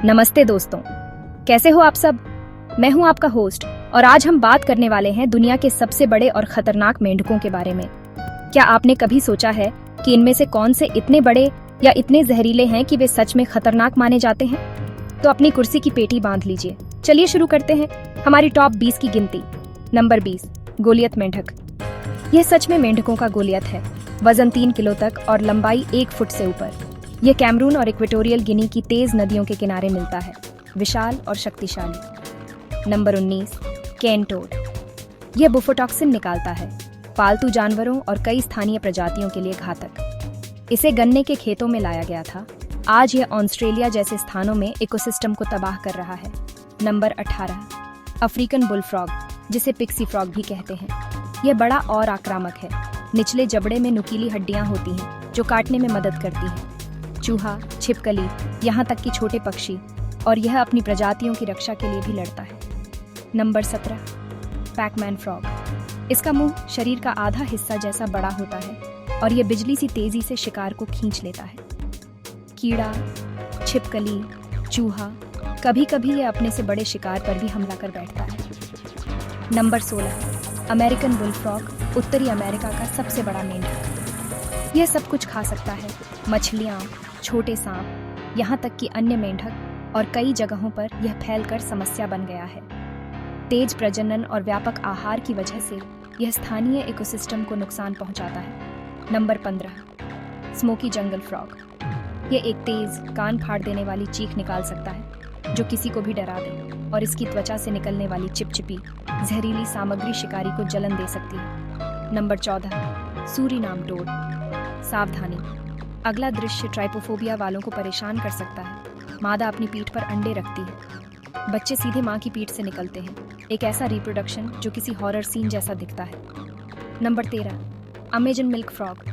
नमस्ते दोस्तों, कैसे हो आप सब। मैं हूं आपका होस्ट और आज हम बात करने वाले हैं दुनिया के सबसे बड़े और खतरनाक मेंढकों के बारे में। क्या आपने कभी सोचा है कि इनमें से कौन से इतने बड़े या इतने जहरीले हैं कि वे सच में खतरनाक माने जाते हैं? तो अपनी कुर्सी की पेटी बांध लीजिए। चलिए शुरू करते हैं हमारी टॉप 20 की गिनती। नंबर 20, गोलियत मेंढक। यह सच में मेंढकों का गोलियत है। वजन 3 किलो तक और लंबाई 1 फुट से ऊपर। यह कैमरून और इक्वेटोरियल गिनी की तेज नदियों के किनारे मिलता है, विशाल और शक्तिशाली। नंबर 19, केन टोड। यह बुफोटॉक्सिन निकालता है, पालतू जानवरों और कई स्थानीय प्रजातियों के लिए घातक। इसे गन्ने के खेतों में लाया गया था। आज यह ऑस्ट्रेलिया जैसे स्थानों में इकोसिस्टम को तबाह कर रहा है। नंबर 18, अफ्रीकन बुलफ्रॉग, जिसे पिक्सी फ्रॉग भी कहते हैं। यह बड़ा और आक्रामक है। निचले जबड़े में नुकीली हड्डियां होती हैं जो काटने में मदद करती हैं। चूहा, छिपकली, यहाँ तक कि छोटे पक्षी, और यह अपनी प्रजातियों की रक्षा के लिए भी लड़ता है। Number 17, Pac-Man frog. इसका मुंह शरीर का आधा हिस्सा जैसा बड़ा होता है और यह बिजली सी तेजी से शिकार को खींच लेता है। कीड़ा, छिपकली, चूहा, कभी कभी यह अपने से बड़े शिकार पर भी हमला कर बैठता है। नंबर 16, अमेरिकन बुलफ्रॉग, उत्तरी अमेरिका का सबसे बड़ा मेंढक। यह सब कुछ खा सकता है, मछलियाँ, छोटे सांप, यहाँ तक कि अन्य मेंढक, और कई जगहों पर यह फैलकर समस्या बन गया है। तेज प्रजनन और व्यापक आहार की वजह से यह स्थानीय इकोसिस्टम को नुकसान पहुंचाता है। नंबर 15, स्मोकी जंगल फ्रॉग। यह एक तेज, कान फाड़ देने वाली चीख निकाल सकता है जो किसी को भी डरा दे, और इसकी त्वचा से निकलने वाली चिपचिपी, जहरीली सामग्री शिकारी को जलन दे सकती है। Number 14, Suriname toad. सावधानी, अगला दृश्य ट्राइपोफोबिया वालों को परेशान कर सकता है। मादा अपनी पीठ पर अंडे रखती है, बच्चे सीधे मां की पीठ से निकलते हैं। एक ऐसा रिप्रोडक्शन जो किसी हॉरर सीन जैसा दिखता है। Number 13, Amazon milk frog.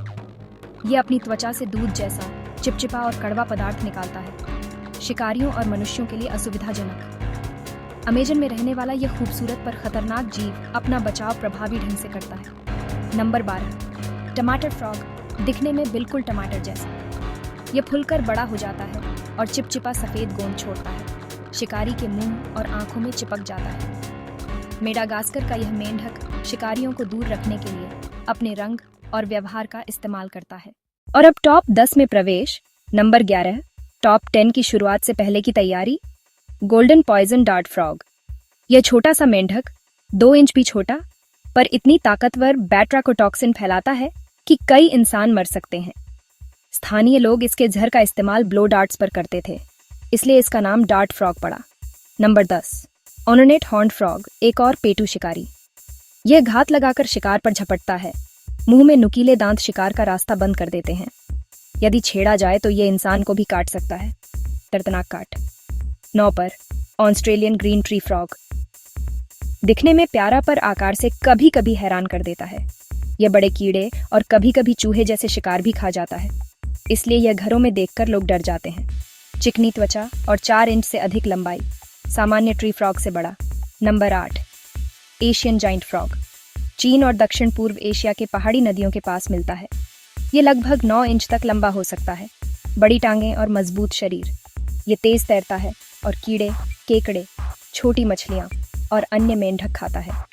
ये अपनी त्वचा से दूध जैसा चिपचिपा और कड़वा पदार्थ निकालता है, शिकारियों और मनुष्यों के लिए असुविधाजनक। अमेजन में रहने वाला यह खूबसूरत पर खतरनाक जीव अपना बचाव प्रभावी ढंग से करता है। नंबर 12, टमाटर फ्रॉग। दिखने में बिल्कुल टमाटर जैसा, यह फूलकर बड़ा हो जाता है और चिपचिपा सफेद गोंद छोड़ता है। शिकारी के मुंह और आंखों में चिपक जाता है। मेडागास्कर का यह मेंढक शिकारियों को दूर रखने के लिए अपने रंग और व्यवहार का इस्तेमाल करता है। और अब टॉप 10 में प्रवेश। नंबर 11, टॉप 10 की शुरुआत से पहले की तैयारी। Golden poison dart frog. यह छोटा सा मेंढक 2 इंच भी छोटा पर इतनी ताकतवर बैट्राकोटॉक्सिन फैलाता है कि कई इंसान मर सकते हैं। स्थानीय लोग इसके जहर का इस्तेमाल ब्लो डार्ट्स पर करते थे, इसलिए इसका नाम डार्ट फ्रॉग पड़ा। नंबर 10, ओनोनेट हॉर्न फ्रॉग, एक और पेटू शिकारी। यह घात लगाकर शिकार पर झपटता है। मुंह में नुकीले दांत शिकार का रास्ता बंद कर देते हैं। यदि छेड़ा जाए तो यह इंसान को भी काट सकता है। दर्दनाक काट। 9 पर, ऑस्ट्रेलियन ग्रीन ट्री फ्रॉग। दिखने में प्यारा पर आकार से कभी कभी हैरान कर देता है। यह बड़े कीड़े और कभी कभी चूहे जैसे शिकार भी खा जाता है, इसलिए यह घरों में देखकर लोग डर जाते हैं। चिकनी त्वचा और 4 इंच से अधिक लंबाई, सामान्य ट्री फ्रॉग से बड़ा। Number 8, Asian giant frog. चीन और दक्षिण पूर्व एशिया के पहाड़ी नदियों के पास मिलता है। ये लगभग 9 इंच तक लंबा हो सकता है, बड़ी टांगें और मजबूत शरीर। ये तेज तैरता है और कीड़े, केकड़े, छोटी मछलियां और अन्य मेंढक खाता है।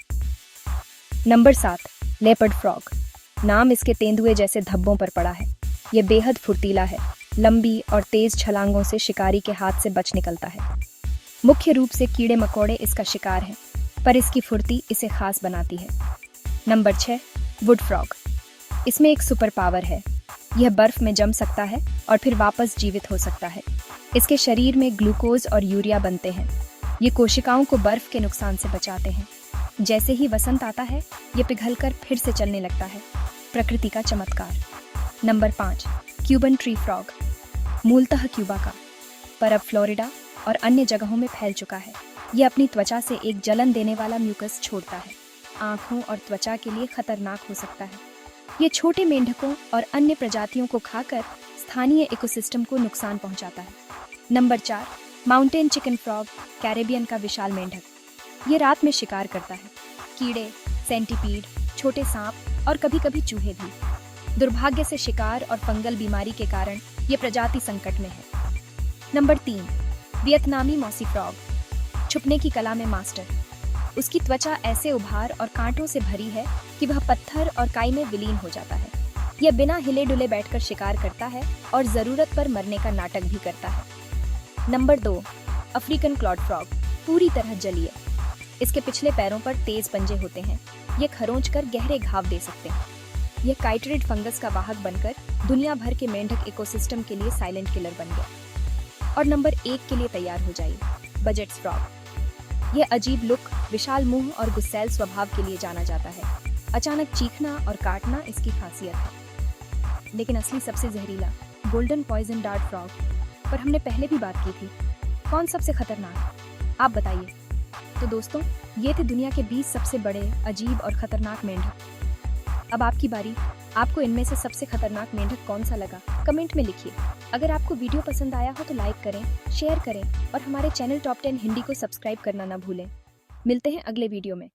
Number 7, leopard frog. नाम इसके तेंदुए जैसे धब्बों पर पड़ा है। यह बेहद फुर्तीला है, लंबी और तेज छलांगों से शिकारी के हाथ से बच निकलता है। मुख्य रूप से कीड़े मकोड़े इसका शिकार हैं, पर इसकी फुर्ती इसे खास बनाती है। Number 6, would frog. इसमें एक सुपर पावर है। यह बर्फ में जम सकता है और फिर वापस जीवित हो सकता है। इसके शरीर में ग्लूकोज और यूरिया बनते हैं। ये कोशिकाओं को बर्फ के नुकसान से बचाते हैं। जैसे ही वसंत आता है, ये पिघलकर फिर से चलने लगता है। प्रकृति का चमत्कार। Number 5, Cuban tree frog. मूलतः क्यूबा का, पर अब फ्लोरिडा और अन्य जगहों में फैल चुका है। ये अपनी त्वचा से एक जलन देने वाला म्यूकस छोड़ता है। आंखों और त्वचा के लिए खतरनाक हो सकता है। ये छोटे मेंढकों और अन्य प्रजातियों को खाकर स्थानीय इकोसिस्टम को नुकसान पहुंचाता है। Number 4, mountain chicken frog, Caribbean का विशाल मेंढक। ये रात में शिकार करता है। कीड़े, सेंटीपीड, छोटे सांप और कभी कभी चूहे भी। दुर्भाग्य से शिकार और फंगल बीमारी के कारण ये प्रजाति संकट में है। नंबर 3, वियतनामी मॉसी फ्रॉग, छुपने की कला में मास्टर। उसकी त्वचा ऐसे उभार और कांटों से भरी है कि वह पत्थर और काई में विलीन हो जाता है। यह बिना हिले डुले बैठकर शिकार करता है और जरूरत पर मरने का नाटक भी करता है। नंबर 2, अफ्रीकन क्लॉड फ्रॉग, पूरी तरह जलीय। इसके पिछले पैरों पर तेज पंजे होते हैं। ये खरोंच कर गहरे घाव दे सकते हैं। यह काइटरिड फंगस का वाहक बनकर दुनिया भर के मेंढक इकोसिस्टम के लिए साइलेंट किलर बन गया। और नंबर 1 के लिए तैयार हो जाइए, बजट्स फ्रॉग। यह अजीब लुक, विशाल मुंह और गुस्सैल स्वभाव के लिए जाना जाता है। अचानक चीखना और काटना इसकी खासियत है। लेकिन असली सबसे जहरीला गोल्डन पॉइजन डार्ट फ्रॉग पर हमने पहले भी बात की थी। कौन सबसे खतरनाक, आप बताइए। तो दोस्तों, ये थे दुनिया के 20 सबसे बड़े, अजीब और खतरनाक मेंढक। अब आपकी बारी। आपको इनमें से सबसे खतरनाक मेंढक कौन सा लगा, कमेंट में लिखिए। अगर आपको वीडियो पसंद आया हो तो लाइक करें, शेयर करें और हमारे चैनल टॉप 10 हिंदी को सब्सक्राइब करना ना भूलें। मिलते हैं अगले वीडियो में।